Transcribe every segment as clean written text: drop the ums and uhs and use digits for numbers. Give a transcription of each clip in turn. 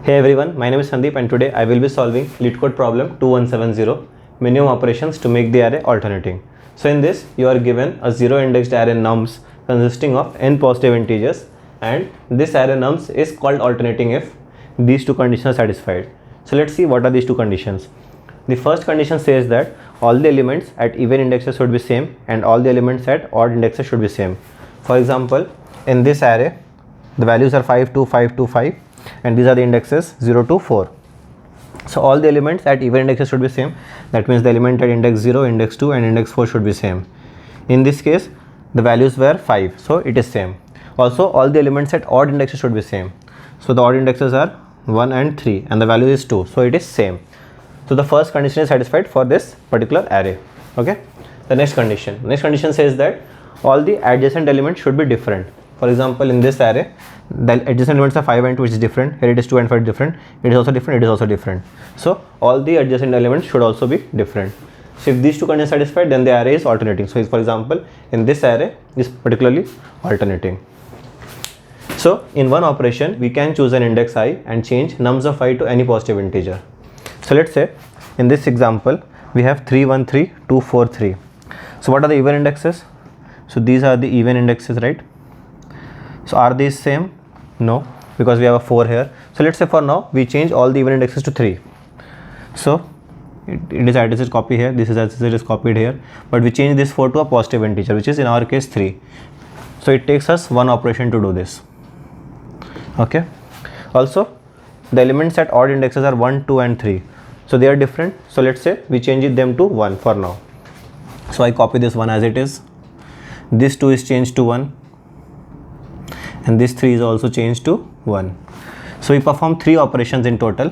Hey everyone, my name is Sandeep and today I will be solving LeetCode problem 2170 minimum operations to make the array alternating. So in this you are given a zero indexed array nums consisting of n positive integers, and this array nums is called alternating if these two conditions are satisfied. So let's see what are these two conditions. The first condition says that all the elements at even indexes should be same and all the elements at odd indexes should be same. For example, in this array the values are 5, 2, 5, 2, 5 and these are the indexes 0 to 4. So all the elements at even indexes should be same. That means the element at index 0, index 2 and index 4 should be same. In this case the values were 5, so it is same. Also all the elements at odd indexes should be same. So the odd indexes are 1 and 3 and the value is 2, so it is same. So the first condition is satisfied for this particular array. Okay. The next condition says that all the adjacent elements should be different. For example, in this array the adjacent elements are 5 and 2, which is different. Here it is 2 and 5 different. It is also different. It is also different. So all the adjacent elements should also be different. So if these two conditions are satisfied, then the array is alternating. So for example, in this array is particularly alternating. So in one operation we can choose an index I and change nums of I to any positive integer. So let's say in this example we have 3, 1, 3, 2, 4, 3. So what are the even indexes? So these are the even indexes, right? So are these same? No, because we have a 4 here. So let's say for now we change all the even indexes to 3. So it is as it is copied here, this is as it is copied here, but we change this 4 to a positive integer, which is in our case 3. So it takes us one operation to do this. Okay. Also the elements at odd indexes are 1, 2 and 3. So they are different. So let's say we change them to 1 for now. So I copy this 1 as it is. This 2 is changed to 1. And this 3 is also changed to 1. So we perform 3 operations in total.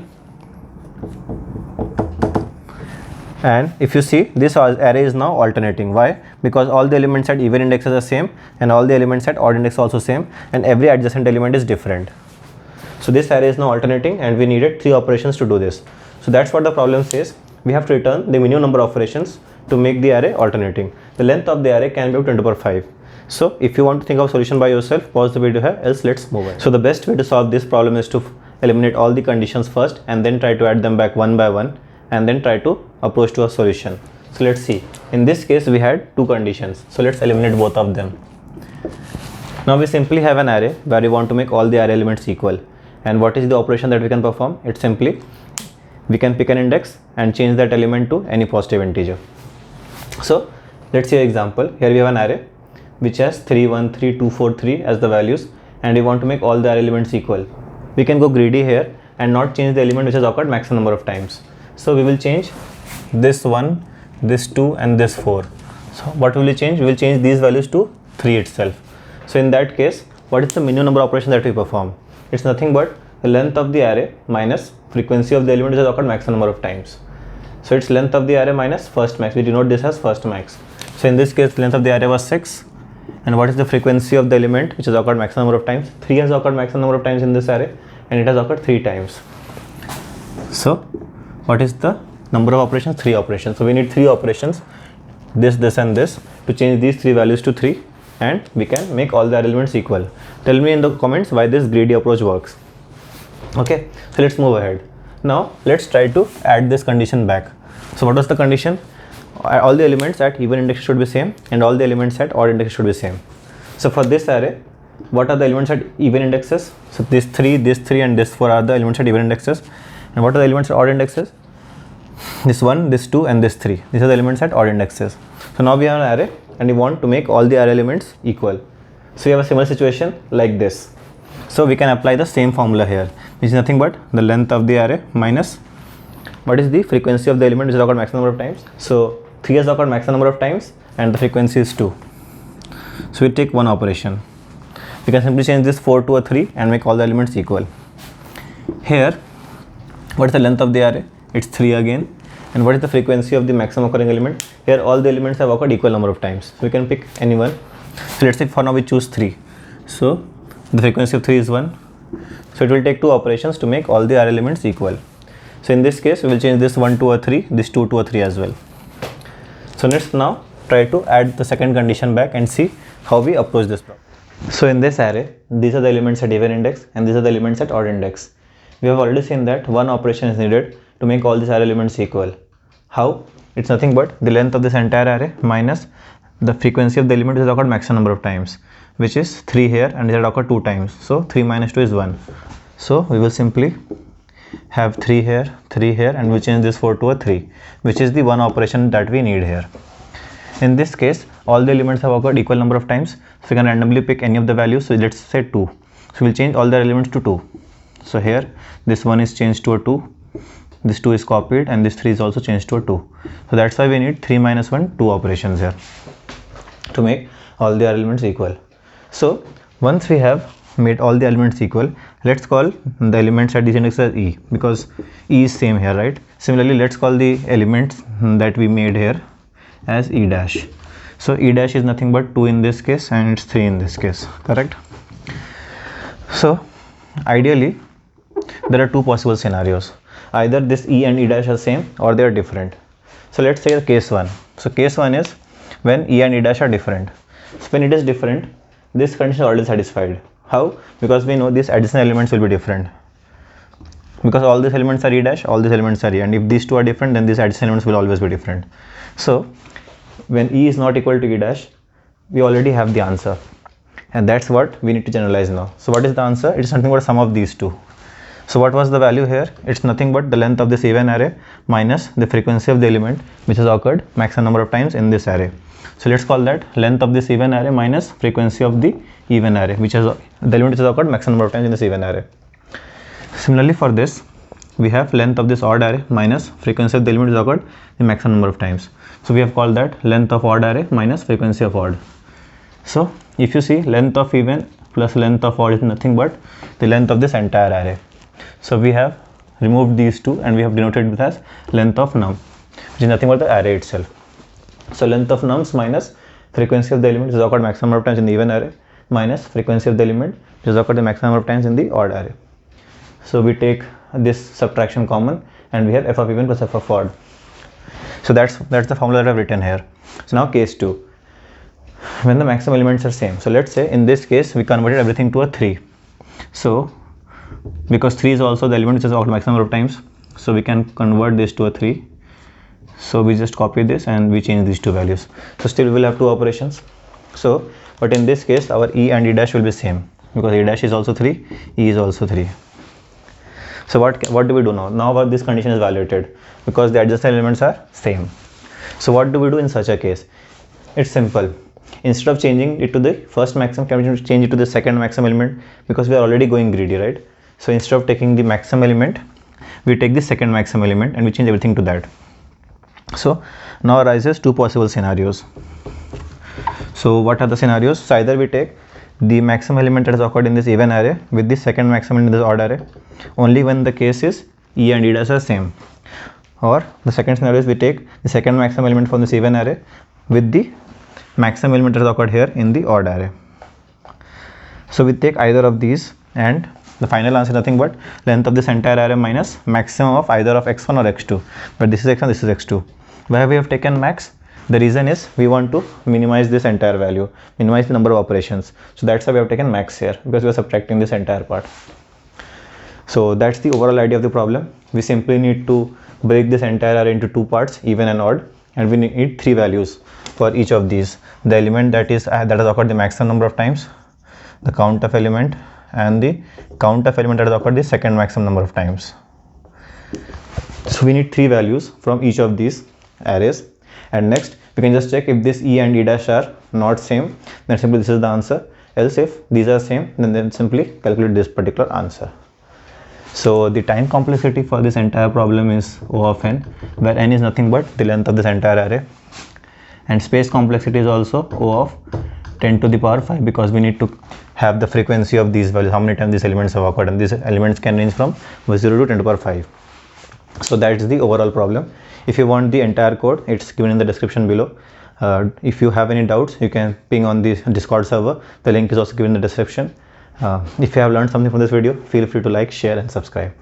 And if you see, this array is now alternating. Why? Because all the elements at even indexes are same and all the elements at odd index are also same, and every adjacent element is different. So this array is now alternating and we needed 3 operations to do this. So that's what the problem says. We have to return the minimum number of operations to make the array alternating. The length of the array can be 10 to the power 5. So if you want to think of solution by yourself, pause the video here, else let's move on. So the best way to solve this problem is to eliminate all the conditions first and then try to add them back one by one and then try to approach to a solution. So let's see. In this case we had 2 conditions. So let's eliminate both of them. Now we simply have an array where we want to make all the array elements equal. And what is the operation that we can perform? It's simply we can pick an index and change that element to any positive integer. So let's see an example. Here we have an array which has 3, 1, 3, 2, 4, 3 as the values, and we want to make all the array elements equal. We can go greedy here and not change the element which has occurred maximum number of times. So we will change this 1, this 2 and this 4. So what will we change? We will change these values to 3 itself. So in that case, what is the minimum number of operations that we perform? It's nothing but the length of the array minus frequency of the element which has occurred maximum number of times. So it's length of the array minus first max. We denote this as first max. So in this case, the length of the array was 6. And what is the frequency of the element which has occurred maximum number of times? 3 has occurred maximum number of times in this array and it has occurred 3 times. So what is the number of operations? 3 operations. So we need 3 operations, this, this and this, to change these 3 values to 3, and we can make all the elements equal. Tell me in the comments why this greedy approach works. Okay, so let's move ahead. Now let's try to add this condition back. So what was the condition? All the elements at even index should be same and all the elements at odd index should be same. So for this array, what are the elements at even indexes? So this 3 and this 4 are the elements at even indexes. And what are the elements at odd indexes? This 1, this 2 and this 3. These are the elements at odd indexes. So now we have an array and we want to make all the array elements equal. So we have a similar situation like this. So we can apply the same formula here, which is nothing but the length of the array minus what is the frequency of the element which has occurred maximum number of times. So 3 has occurred maximum number of times and the frequency is 2. So we take one operation. We can simply change this 4 to a 3 and make all the elements equal. Here, what is the length of the array? It's 3 again. And what is the frequency of the maximum occurring element? Here all the elements have occurred equal number of times. So we can pick any one. So let's say for now we choose 3. So the frequency of 3 is 1. So it will take 2 operations to make all the array elements equal. So in this case we will change this 1 to a 3, this 2 to a 3 as well. So let's now try to add the second condition back and see how we approach this problem. So in this array, these are the elements at even index and these are the elements at odd index. we have already seen that one operation is needed to make all these array elements equal. How? It's nothing but the length of this entire array minus the frequency of the element which has occurred maximum number of times, which is 3 here, and it has occurred 2 times. So 3 minus 2 is 1. So we will simply have 3 here, and we change this 4 to a 3, which is the one operation that we need here. In this case, all the elements have occurred equal number of times, so we can randomly pick any of the values. So let's say 2. So we'll change all the elements to 2. So here this 1 is changed to a 2, this 2 is copied, and this 3 is also changed to a 2. So that's why we need 3 minus 1, 2 operations here to make all the elements equal. So once we have made all the elements equal, let's call the elements at this index as E, because E is same here, right? Similarly, let's call the elements that we made here as E dash. So E dash is nothing but 2 in this case, and it's 3 in this case, correct? So ideally there are two possible scenarios. Either this E and E dash are same or they are different. So let's say case 1. So case 1 is when E and E dash are different. So when it is different, this condition is already satisfied. How? Because we know these additional elements will be different. Because all these elements are E dash, all these elements are E, and if these two are different, then these additional elements will always be different. So when E is not equal to E dash, we already have the answer, and that's what we need to generalize now. So what is the answer? It is something about sum of these two. So what was the value here? It's nothing but the length of this even array minus the frequency of the element which has occurred maximum number of times in this array. So let's call that length of this even array minus frequency of the even array, which has the element which has occurred maximum number of times in this even array. Similarly for this, we have length of this odd array minus frequency of the element which has occurred the maximum number of times. So we have called that length of odd array minus frequency of odd. So if you see, length of even plus length of odd is nothing but the length of this entire array. So we have removed these two and we have denoted it as length of num, which is nothing but the array itself. So length of nums minus frequency of the element which has occurred maximum number of times in the even array minus frequency of the element which has occurred the maximum number of times in the odd array. So we take this subtraction common and we have f of even plus f of odd. So that's the formula that I've written here. So now case 2, when the maximum elements are same. So let's say in this case we converted everything to a 3. So because 3 is also the element which has occurred maximum number of times, so we can convert this to a 3. So we just copy this and we change these two values. So still we will have two operations. So but in this case our E and E dash will be same, because E dash is also 3, E is also 3. So what do we do now? Now this condition is violated because the adjacent elements are same. So what do we do in such a case? It's simple. Instead of changing it to the first maximum, can we change it to the second maximum element, because we are already going greedy, right? So instead of taking the maximum element, we take the second maximum element and we change everything to that. So now arises two possible scenarios. So what are the scenarios? So either we take the maximum element that has occurred in this even array with the second maximum in this odd array only when the case is E and E dash are same, or the second scenario is we take the second maximum element from this even array with the maximum element that has occurred here in the odd array. So we take either of these and the final answer is nothing but length of this entire array minus maximum of either of x1 or x2, but this is x1, this is x2. Why we have taken max? The reason is we want to minimize this entire value, minimize the number of operations. So that's why we have taken max here, because we are subtracting this entire part. So that's the overall idea of the problem. We simply need to break this entire array into two parts, even and odd, and we need three values for each of these: the element that has occurred the maximum number of times, the count of element, and the count of element that has occurred the second maximum number of times. So we need three values from each of these arrays, and next we can just check if this E and E dash are not same, then simply this is the answer. Else if these are same, then simply calculate this particular answer. So the time complexity for this entire problem is O of n, where n is nothing but the length of this entire array, and space complexity is also O of 10 to the power 5, because we need to have the frequency of these values, how many times these elements have occurred, and these elements can range from 0 to 10 to the power 5. So that is the overall problem. If you want the entire code, it's given in the description below. If you have any doubts, you can ping on the Discord server. The link is also given in the description. If you have learned something from this video, feel free to like, share and subscribe.